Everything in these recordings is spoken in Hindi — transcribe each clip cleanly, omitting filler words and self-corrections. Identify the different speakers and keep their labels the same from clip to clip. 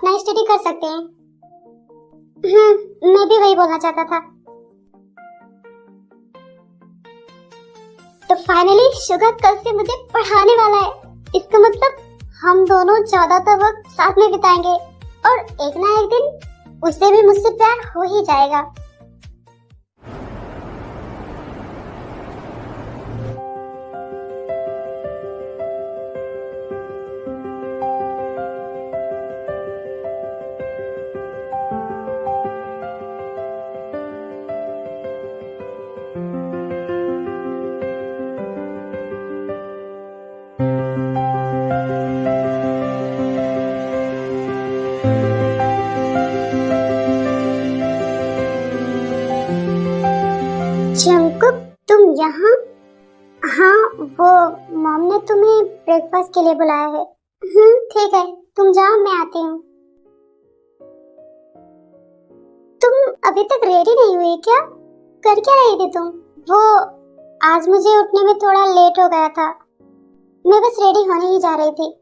Speaker 1: अपना स्टडी कर सकते हैं। मैं भी वही बोलना चाहता था। तो फाइनली शुगर कल से मुझे पढ़ाने वाला है। इसका मतलब हम दोनों ज्यादातर वक्त साथ में बिताएंगे और एक ना एक दिन उसे भी मुझसे प्यार हो ही जाएगा। जंकुक, तुम यहाँ? हाँ, वो मॉम ने तुम्हें ब्रेकफास्ट के लिए बुलाया है। ठीक है, तुम जाओ, मैं आती हूँ। तुम अभी तक रेडी नहीं हुई क्या? कर क्या रही थी तुम? वो आज मुझे उठने में थोड़ा लेट हो गया था। मैं बस रेडी होने ही जा रही थी।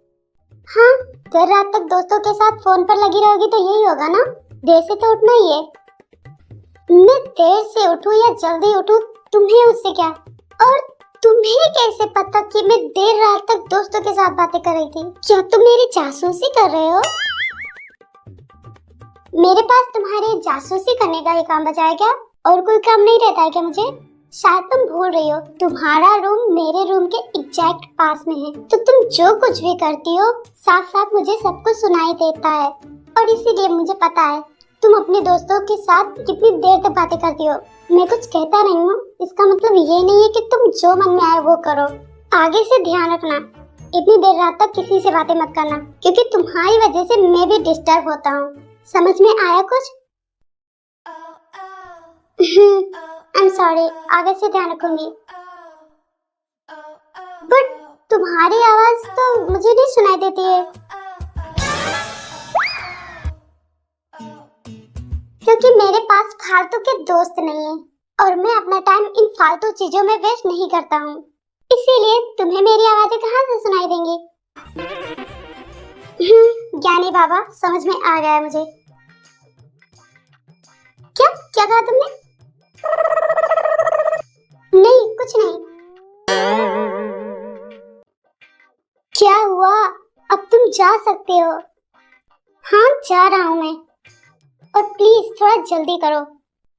Speaker 1: हाँ, देर रात तक दोस्तों के साथ फोन पर लगी रहोगी तो यही होगा ना, देर से तो उठना ही है। मैं देर से उठूं या जल्दी उठूं, तुम्हें उससे क्या? और तुम्हें कैसे पता कि मैं देर रात तक दोस्तों के साथ बातें कर रही थी? क्या तुम मेरी जासूसी कर रहे हो? मेरे पास तुम्हारे जासूसी करने का ही काम बचा है क्या? और कोई काम नहीं रहता है क्या मुझे? शायद तुम भूल रही हो, तुम्हारा रूम मेरे रूम के एग्जैक्ट पास में है, तो तुम जो कुछ भी करती हो साफ साफ मुझे सब कुछ सुनाई देता है। और इसीलिए मुझे पता है तुम अपने दोस्तों के साथ कितनी देर तक बातें करती हो। मैं कुछ कहता नहीं हूँ, इसका मतलब ये नहीं है कि तुम जो मन में आए वो करो। आगे से ध्यान रखना, इतनी देर रात तक किसी से बातें मत करना, क्योंकि तुम्हारी वजह से मैं भी डिस्टर्ब होता हूँ। समझ में आया कुछ? आई एम सॉरी, आगे से ध्यान रखूंगी। बट तुम्हारी आवाज तो मुझे नहीं सुनाई देती है, क्योंकि मेरे पास फालतू के दोस्त नहीं है और मैं अपना टाइम इन फालतू चीजों में वेस्ट नहीं करता हूँ। इसीलिए तुम्हें मेरी आवाजें कहाँ से सुनाई देंगी? ज्ञानी बाबा, समझ में आ गया मुझे। क्या कहा तुमने? नहीं, कुछ नहीं। क्या हुआ? अब तुम जा सकते हो। हाँ, जा रहा हूँ मैं। और प्लीज थोड़ा जल्दी करो,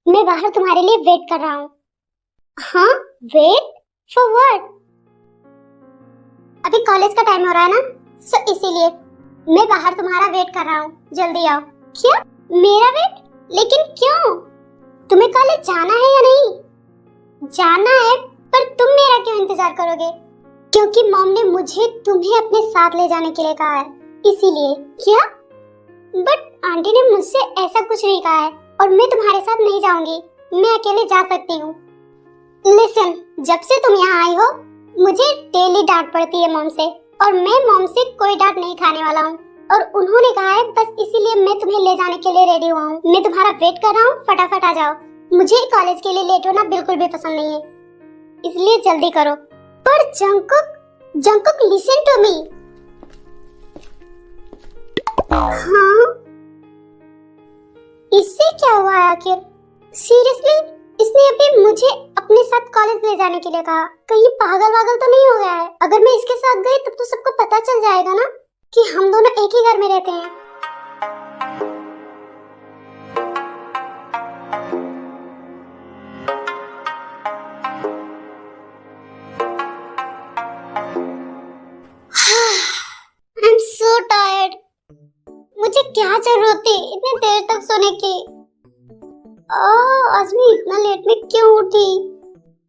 Speaker 1: मैं बाहर तुम्हारे लिए वेट कर रहा हूँ। हाँ, वेट फॉर व्हाट? अभी कॉलेज का टाइम हो रहा है ना, सो इसीलिए मैं बाहर तुम्हारा वेट कर रहा हूँ। जल्दी आओ। क्या? मेरा वेट? लेकिन क्यों? तुम्हें कॉलेज जाना है या नहीं? जाना है, पर तुम मेरा क्यों इंतजार करोगे? क्योंकि मॉम ने मुझे तुम्हें अपने साथ ले जाने के लिए कहा है, इसीलिए। क्या? बट आंटी ने मुझसे ऐसा कुछ नहीं कहा है और मैं तुम्हारे साथ नहीं जाऊंगी, मैं अकेले जा सकती हूँ। लिसन, जब से तुम यहाँ आई हो मुझे डेली डांट पड़ती है मॉम से, और मैं मॉम से कोई डांट नहीं खाने वाला हूँ। और उन्होंने कहा है बस इसीलिए मैं तुम्हें ले जाने के लिए रेडी हुआ हूँ। मैं तुम्हारा वेट कर रहा हूँ, फटाफट आ जाओ। मुझे कॉलेज के लिए लेट होना बिल्कुल भी पसंद नहीं है, इसलिए जल्दी करो। पर जंकुक लिसन टू मी। हाँ, इससे क्या हुआ आखिर? सीरियसली, इसने अभी मुझे अपने साथ कॉलेज ले जाने के लिए कहा। कहीं पागल तो नहीं हो गया है? अगर मैं इसके साथ गई तब तो सबको पता चल जाएगा ना कि हम दोनों एक ही घर में रहते हैं। I am so tired. मुझे क्या जरूरत थी इतनी देर तक सोने की? आज मैं इतना लेट में क्यों उठी?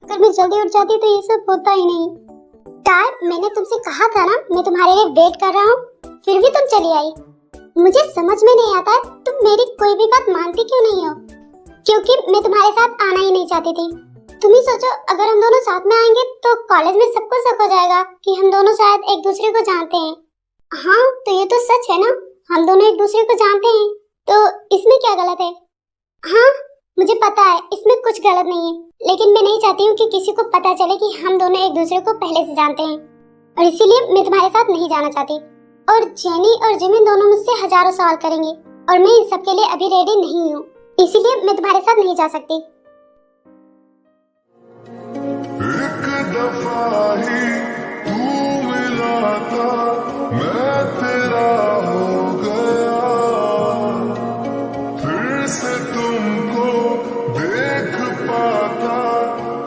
Speaker 1: अगर मैं जल्दी उठ जाती तो ये सब होता ही नहीं। टाइम, मैंने तुमसे कहा था ना मैं तुम्हारे लिए वेट कर रहा हूँ, फिर भी तुम चली आई। मुझे समझ में नहीं आता तुम मेरी कोई भी बात मानती क्यों नहीं हो? क्योंकि मैं तुम्हारे साथ आना ही नहीं चाहती थी। तुम ही सोचो, अगर हम दोनों साथ में आएंगे तो कॉलेज में सबको शक हो जाएगा कि हम दोनों शायद एक दूसरे को जानते हैं। हाँ, तो ये तो सच है ना, हम दोनों एक दूसरे को जानते हैं, तो इसमें क्या गलत है? हाँ, मुझे पता है इसमें कुछ गलत नहीं है, लेकिन मैं नहीं चाहती हूँ कि किसी को पता चले कि हम दोनों एक दूसरे को पहले से जानते हैं, और इसीलिए मैं तुम्हारे साथ नहीं जाना चाहती। और जेनी और जिमिन दोनों मुझसे हजारों सवाल करेंगे और मैं इन सब के लिए अभी रेडी नहीं हूँ, इसीलिए मैं तुम्हारे साथ नहीं जा सकती।
Speaker 2: एक दफा ही तू मिला था, मैं तेरा हो गया, फिर से तुमको देख पाता,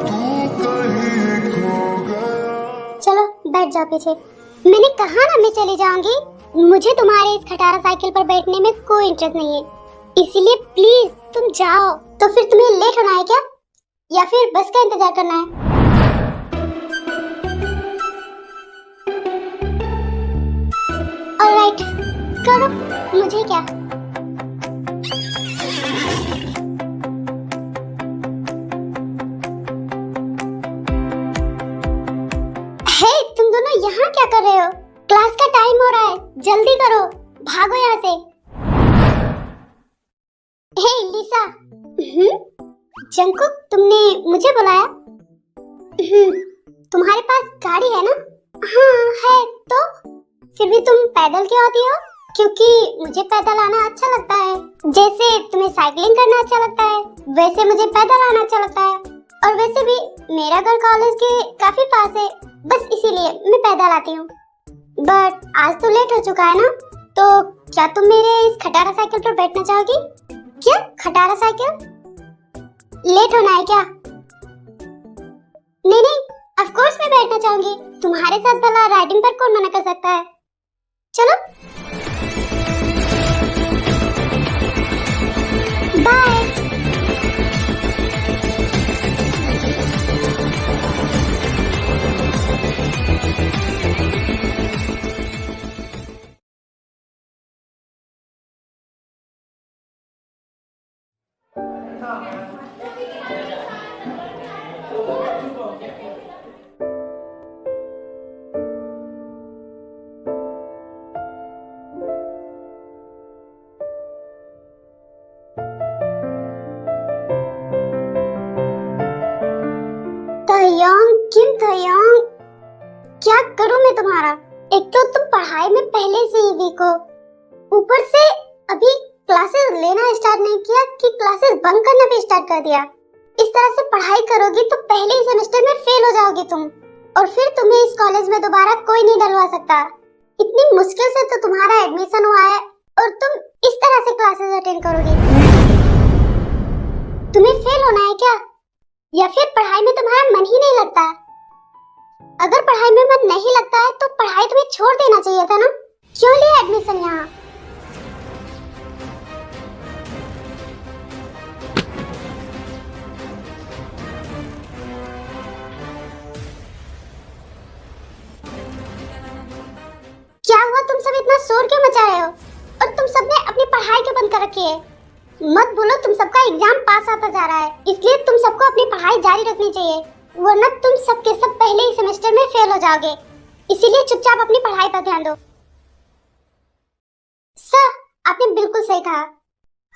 Speaker 2: तू कहीं खो गया।
Speaker 1: चलो बैठ जाओ पीछे। मैंने कहा ना मैं चली जाऊंगी। मुझे तुम्हारे इस खटारा साइकिल पर बैठने में कोई इंटरेस्ट नहीं है, इसीलिए प्लीज तुम जाओ। तो फिर तुम्हें लेट होना है क्या, या फिर बस का इंतजार करना है? ऑलराइट, करो, मुझे क्या। हे, तुम दोनों यहाँ क्या कर रहे हो? क्लास का टाइम हो रहा है, जल्दी करो, भागो यहाँ से। हे लिसा। जंकुक, तुमने मुझे बुलाया? तुम्हारे पास गाड़ी है ना? हाँ है। तो फिर भी तुम पैदल क्यों आती हो? क्योंकि मुझे पैदल आना अच्छा लगता है। जैसे तुम्हें साइकिलिंग करना अच्छा लगता है, वैसे मुझे पैदल आना अच्छा लगता है। और वैसे भी मेरा घर कॉलेज के काफी पास है, बस इसीलिए मैं पैदल आती हूँ। बट आज तो लेट हो चुका है ना, तो क्या तुम मेरे इस खटारा साइकिल पर बैठना चाहोगी? क्या खटारा साइकिल? लेट होना है क्या? नहीं नहीं, ऑफ कोर्स मैं बैठना चाहूंगी। तुम्हारे साथ भला राइडिंग पर कौन मना कर सकता है? चलो बाय। तयंग, किम तयंग, क्या करूं मैं तुम्हारा? एक तो तुम पढ़ाई में पहले से ही वीक हो, ऊपर से अभी क्लासेस लेना स्टार्ट नहीं किया कि क्लासेस बंक करना भी स्टार्ट कर दिया। इस तरह से पढ़ाई करोगी तो पहले ही सेमेस्टर में फेल हो जाओगी तुम, और फिर तुम्हें इस कॉलेज में दोबारा कोई नहीं डलवा सकता। इतनी मुश्किल से तो तुम्हारा एडमिशन हुआ है और तुम इस तरह से क्लासेस अटेंड करोगी? तुम्हें फेल होना है क्या, या फिर पढ़ाई में तुम्हारा मन ही नहीं लगता? अगर पढ़ाई में मन नहीं लगता है तो पढ़ाई तुम्हें छोड़ देना चाहिए था ना, क्यों लिया एडमिशन यहाँ? क्या हुआ, तुम सब इतना शोर क्यों मचा रहे हो? और तुम सबने अपनी पढ़ाई क्यों बंद कर रखी है? मत बोलो, तुम सबका एग्जाम पास आता जा रहा है, इसलिए तुम सबको अपनी पढ़ाई जारी रखनी चाहिए, वरना तुम सब के सब पहले ही सेमेस्टर में फेल हो जाओगे। इसीलिए चुपचाप अपनी पढ़ाई पर ध्यान दो। सर, आपने बिल्कुल सही कहा,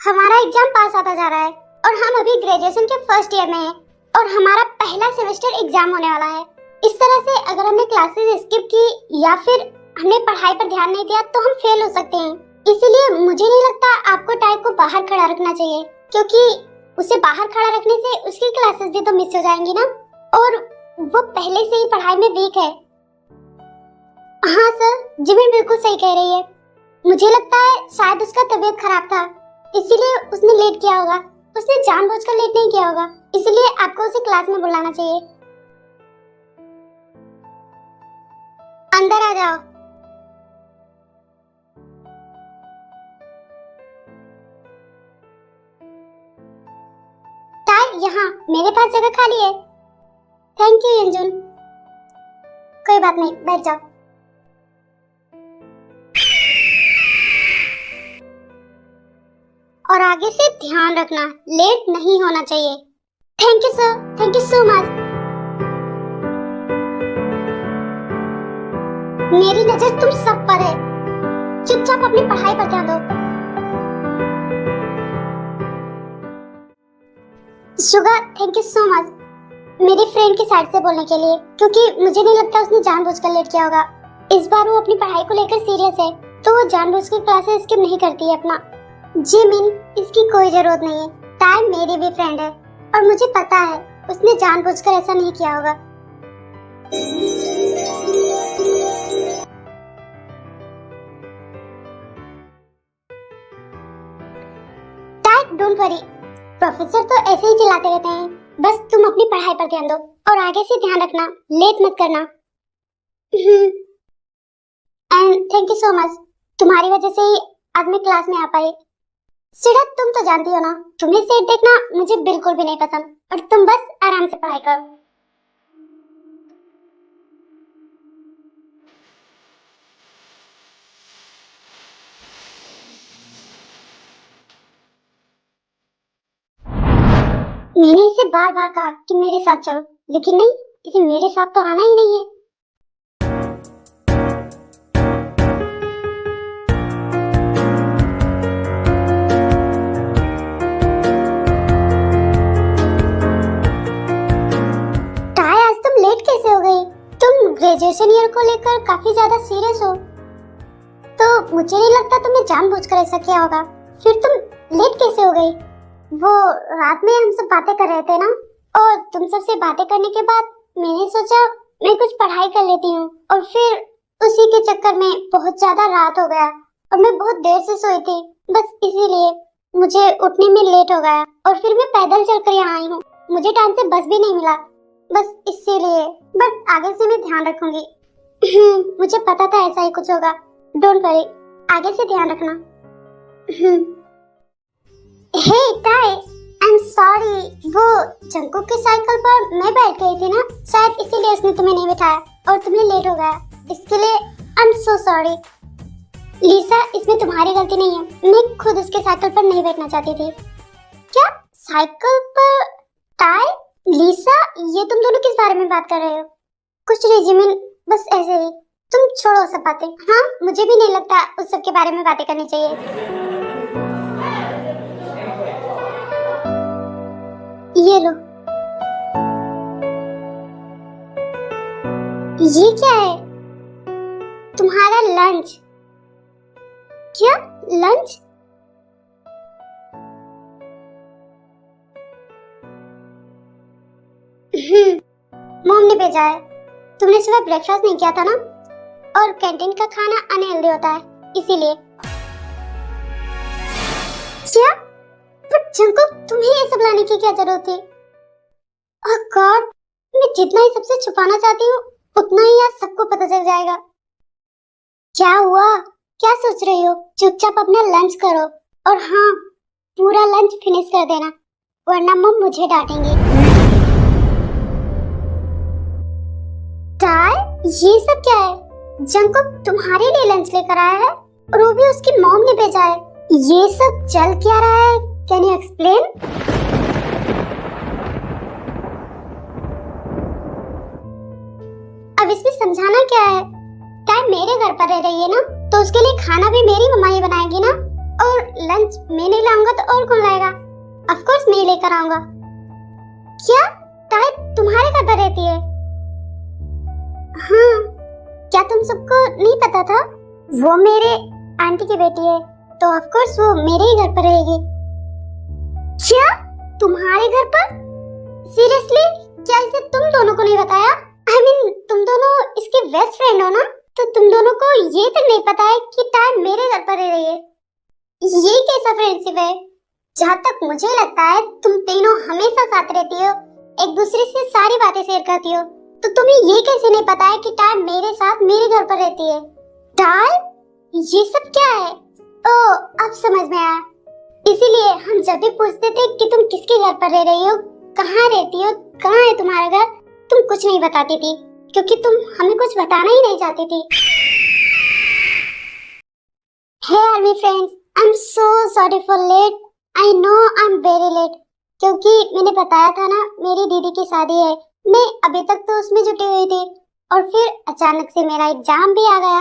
Speaker 1: हमारा एग्जाम पास आता जा रहा है और हम अभी ग्रेजुएशन के फर्स्ट ईयर में हैं और हमारा पहला सेमेस्टर एग्जाम होने वाला है। इस तरह से अगर हमने क्लासेस स्किप की या फिर हमने पढ़ाई पर ध्यान नहीं दिया तो हम फेल हो सकते हैं। इसीलिए मुझे नहीं लगता आपको टाई को बाहर खड़ा रखना चाहिए, क्योंकि उसे बाहर खड़ा रखने से उसकी क्लासेस भी तो मिस हो जाएंगी ना, और वो पहले से ही पढ़ाई में वीक है। हाँ सर, जिमिन बिल्कुल सही कह रही है। मुझे लगता है शायद उसका तबीयत खराब था, इसीलिए उसने लेट किया होगा। उसने जानबूझकर लेट नहीं किया होगा, इसीलिए आपको उसे क्लास में बुलाना चाहिए। अंदर आ जाओ। यहाँ मेरे पास जगह खाली है। Thank you Yanjun. कोई बात नहीं, बैठ जाओ। और आगे से ध्यान रखना, लेट नहीं होना चाहिए। Thank you sir, thank you so much. मेरी नजर तुम सब पर है, चुपचाप अपनी पढ़ाई पर ध्यान दो। Sugar, thank you so much मेरी फ्रेंड की साइड से बोलने के लिए, क्योंकि मुझे नहीं लगता उसने जानबूझकर लेट किया होगा, इस बार वो अपनी पढ़ाई को लेकर सीरियस है, तो वो जानबूझकर क्लासेस स्किप नहीं करती है अपना। जिमिन, इसकी कोई जरूरत नहीं है। टाइम मेरी भी फ्रेंड है और मुझे पता है उसने जानबूझकर ऐसा नहीं किया होगा। टाइम, डोंट वरी, प्रोफेसर तो ऐसे ही चिल्लाते रहते हैं। बस तुम अपनी पढ़ाई पर ध्यान दो और आगे से ध्यान रखना, लेट मत करना। And thank you so much, तुम्हारी वजह से ही आज मैं क्लास में आ पाई। सिडत, तुम तो जानती हो ना, तुम्हें सेट देखना मुझे बिल्कुल भी नहीं पसंद और तुम बस आराम से पढ़ाई करो। मैंने इसे बार बार कहा कि मेरे साथ चलो, लेकिन नहीं, इसे मेरे साथ तो आना ही नहीं है। टाय, आज तुम लेट कैसे हो गई? तुम ग्रेजुएशन ईयर को लेकर काफी ज्यादा सीरियस हो, तो मुझे नहीं लगता तुमने जानबूझकर ऐसा किया होगा। फिर तुम लेट कैसे हो गई? वो रात में हम सब बातें कर रहे थे ना, और तुम सबसे बातें करने के बाद मैंने सोचा मैं कुछ पढ़ाई कर लेती हूँ, और फिर उसी के चक्कर में बहुत ज्यादा रात हो गया और मैं बहुत देर से सोई थी। बस इसीलिए मुझे उठने में लेट हो गया और फिर मैं पैदल चलकर यहाँ आई हूँ। मुझे टाइम से बस भी नहीं मिला, बस इसीलिए। बट आगे से मैं ध्यान रखूंगी। मुझे पता था ऐसा ही कुछ होगा। डोंट वरी, आगे से ध्यान रखना। हे टाई, आई एम सॉरी, वो जंकुक की साइकिल पर मैं बैठ गई थी ना, शायद इसीलिए उसने तुम्हें नहीं बिठाया और तुम्हें लेट हो गया। इसके लिए आई एम सो सॉरी। लीसा, इसमें तुम्हारी गलती नहीं है, मैं खुद उसके साइकिल पर नहीं बैठना चाहती थी। क्या साइकिल पर? टाई, लीसा, ये तुम दोनों किस बारे में बात कर रहे हो? कुछ नहीं जिमिन, बस ऐसे ही। तुम छोड़ो सब बातें। हाँ, मुझे भी नहीं लगता उस सब के बारे में बातें करनी चाहिए। ये लो। ये क्या है? तुम्हारा लंच। क्या लंच? मॉम ने भेजा है। तुमने सुबह ब्रेकफास्ट नहीं किया था ना, और कैंटीन का खाना अनहेल्दी होता है, इसीलिए। क्या? जंकुक, तुम्हें ये सब लाने की क्या जरूरत थी? ओह गॉड, मैं जितना ही सबसे छुपाना चाहती हूँ उतना ही आज सबको पता चल जाएगा। क्या हुआ? क्या सोच रही हो? चुपचाप अपना लंच करो, और हाँ, पूरा लंच फिनिश कर देना, वरना मम्मी मुझे डांटेंगी। टाय, ये सब क्या है? जंकुक तुम्हारे लिए लंच लेकर आया है और वो भी उसकी मॉम ने भेजा है। ये सब चल क्या रहा है? Can you explain? अब इसमें समझाना क्या है? टाइम मेरे घर पर रह रही है ना, तो उसके लिए खाना भी मेरी मम्मा ही बनाएगी ना, और लंच मैं नहीं लाऊंगा तो और कौन लाएगा? ऑफ कोर्स मैं लेकर आऊंगा। क्या टाइम तुम्हारे घर पर रहती है? हाँ, क्या तुम सबको नहीं पता था? वो मेरे आंटी की बेटी है, तो ऑफ कोर्स वो मेरे ही घर पर रहेगी। क्या तुम्हारे घर पर? सीरियसली, क्या इसे तुम दोनों को नहीं बताया? I mean, तुम दोनों इसके बेस्ट फ्रेंड हो ना, तो तुम दोनों को ये तक नहीं पता है कि टाइम मेरे घर पर रह रही है। ये कैसा फ्रेंडशिप है? जहाँ तक मुझे लगता है तुम तीनों हमेशा साथ रहती हो, एक दूसरे से सारी बातें शेयर करती हो, तो तुम्हें ये कैसे नहीं पता है कि टाइम मेरे साथ मेरे घर पर रहती है? टाइम, ये सब क्या है? ओह, अब समझ में आया। इसीलिए हम जब भी पूछते थे कि तुम किसके घर पर रह रही हो, कहाँ रहती हो, कहाँ है तुम्हारा घर, तुम कुछ नहीं बताती थी, क्योंकि तुम हमें कुछ बताना ही नहीं चाहती थी। Hey army friends, I'm so sorry for late. I know I'm very late. क्योंकि मैंने बताया था ना, मेरी दीदी की शादी है, मैं अभी तक तो उसमें जुटी हुई थी, और फिर अचानक से मेरा एग्जाम भी आ गया,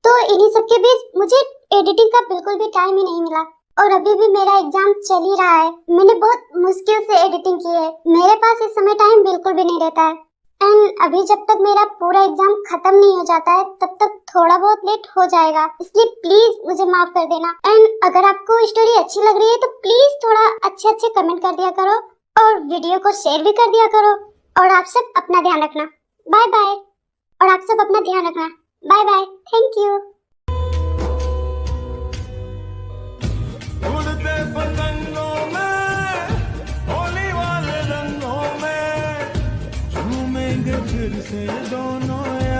Speaker 1: तो इन्हीं सब के बीच मुझे एडिटिंग का बिल्कुल भी टाइम ही नहीं मिला, और अभी भी मेरा एग्जाम चल ही रहा है। मैंने बहुत मुश्किल से एडिटिंग की है, मेरे पास इस समय टाइम बिल्कुल भी नहीं रहता है। एंड अभी जब तक मेरा पूरा एग्जाम खत्म नहीं हो जाता है तब तक थोड़ा बहुत लेट हो जाएगा, इसलिए प्लीज मुझे माफ कर देना। एंड अगर आपको स्टोरी अच्छी लग रही है तो प्लीज थोड़ा अच्छे अच्छे कमेंट कर दिया करो और वीडियो को शेयर भी कर दिया करो। और आप सब अपना ध्यान रखना। Bye bye. और आप सब अपना ध्यान रखना। Bye bye. Thank you.
Speaker 3: उड़ते पतंगों में, होली वाले रंगों में, झूमेंगे फिर से दोनों यार।